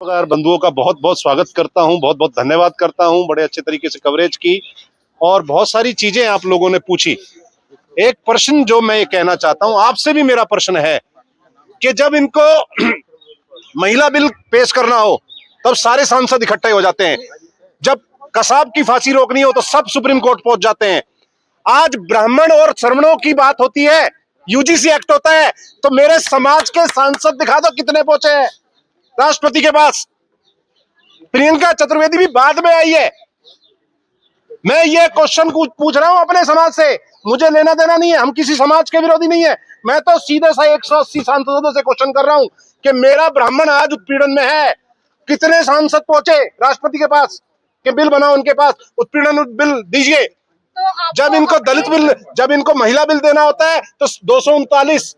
पत्रकार बंधुओं का बहुत बहुत स्वागत करता हूं, बहुत बहुत धन्यवाद करता हूं बड़े अच्छे तरीके से कवरेज की और बहुत सारी चीजें आप लोगों ने पूछी। एक प्रश्न जो मैं ये कहना चाहता हूं, आपसे भी मेरा प्रश्न है कि जब इनको महिला बिल पेश करना हो तब सारे सांसद इकट्ठे हो जाते हैं, जब कसाब की फांसी रोकनी हो तो सब सुप्रीम कोर्ट पहुंच जाते हैं। आज ब्राह्मण और श्रमणों की बात होती है, यूजीसी एक्ट होता है, तो मेरे समाज के सांसद दिखा दो कितने पहुंचे हैं राष्ट्रपति के पास। प्रियंका चतुर्वेदी भी बाद में आई है। मैं ये क्वेश्चन पूछ रहा हूं अपने समाज से, मुझे लेना देना नहीं है, हम किसी समाज के विरोधी नहीं है। मैं तो सीधे सा 180 सांसदों से क्वेश्चन कर रहा हूं कि मेरा ब्राह्मण आज उत्पीड़न में है, कितने सांसद पहुंचे राष्ट्रपति के पास कि बिल बनाओ उनके पास, उत्पीड़न बिल दीजिए। जब इनको दलित बिल, जब इनको महिला बिल देना होता है तो 239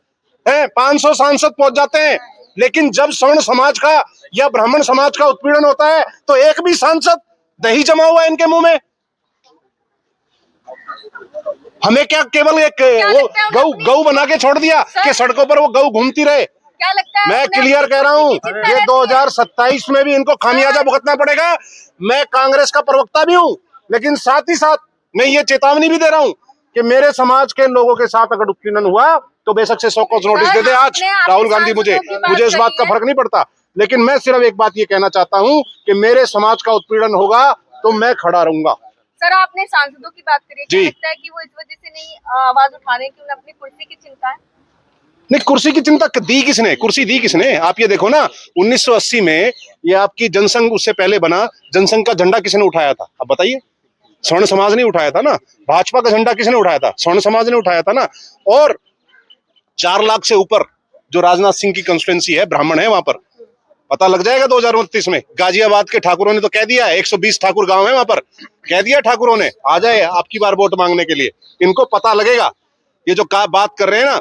है, 500 सांसद पहुंच जाते हैं। लेकिन जब सवर्ण समाज का या ब्राह्मण समाज का उत्पीड़न होता है तो एक भी सांसद, दही जमा हुआ है इनके मुंह में। हमें क्या केवल एक वो गऊ बना के छोड़ दिया कि सड़कों पर वो गऊ घूमती रहे? क्या लगता है? मैं क्लियर कह रहा हूं, ये 2027 में भी इनको खामियाजा भुगतना पड़ेगा। मैं कांग्रेस का प्रवक्ता भी हूं, लेकिन साथ ही साथ मैं ये चेतावनी भी दे रहा हूं कि मेरे समाज के लोगों के साथ अगर उत्पीड़न हुआ तो बेशक से 100 कोस नोटिस दे दे आज राहुल गांधी, मुझे इस बात का फर्क नहीं पड़ता। लेकिन मैं सिर्फ एक बात ये कहना चाहता हूं कि मेरे समाज का उत्पीड़न होगा तो मैं खड़ा रहूंगा। सर, आपने सांसदों की बात करी, क्या जी। लगता है कि वो इस वजह से नहीं आवाज उठा रहे कि उन्हें अपनी कुर्सी की चिंता है? नहीं, कुर्सी की चिंता दी किसने, कुर्सी दी किसने? आप ये देखो ना, 1980 में ये आपकी जनसंघ उससे पहले बना, जनसंघ का झंडा किसने उठाया था? अब बताइए। स्वर्ण समाज ने उठाया था ना। भाजपा का झंडा किसने उठाया था? स्वर्ण समाज ने उठाया था ना। और 4 लाख से ऊपर जो राजनाथ सिंह की कंस्टिट्यूएंसी है, ब्राह्मण है वहां पर, पता लग जाएगा 2029 में। गाजियाबाद के ठाकुरों ने तो कह दिया है, 120 ठाकुर गांव है वहां पर, कह दिया ठाकुरों ने आ जाए आपकी बार वोट मांगने के लिए। इनको पता लगेगा ये जो बात कर रहे हैं ना,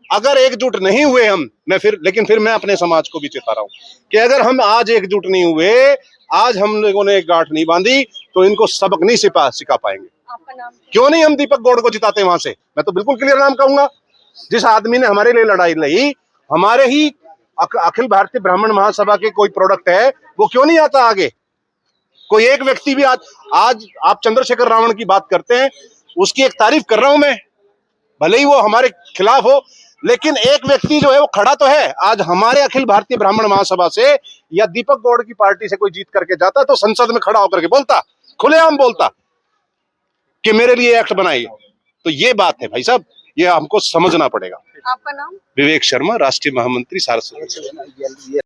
अगर एकजुट नहीं हुए हम, लेकिन फिर मैं अपने समाज को भी चेता रहा हूं कि अगर हम आज एकजुट नहीं हुए, आज हम लोगों ने एक गांठ नहीं बांधी तो इनको सबक नहीं सिखा पाएंगे। आपका नाम? क्यों नहीं हम दीपक गौड़ को जिताते वहां से? मैं तो बिल्कुल क्लियर नाम कहूंगा। जिस आदमी ने हमारे लिए लड़ाई लड़ी, हमारे ही अखिल भारतीय ब्राह्मण महासभा के कोई प्रोडक्ट है, वो क्यों नहीं आता आगे? कोई एक व्यक्ति भी आज आप चंद्रशेखर रावण की बात करते हैं, उसकी एक तारीफ कर रहा हूं मैं, भले ही वो हमारे खिलाफ हो, लेकिन एक व्यक्ति जो है वो खड़ा तो है। आज हमारे अखिल भारतीय ब्राह्मण महासभा से या दीपक गौड़ की पार्टी से कोई जीत करके जाता तो संसद में खड़ा होकर के बोलता, खुलेआम बोलता कि मेरे लिए एक्ट बनाइए। तो ये बात है भाई साहब, ये हमको समझना पड़ेगा। आपका नाम? विवेक शर्मा, राष्ट्रीय महामंत्री सारस्वत।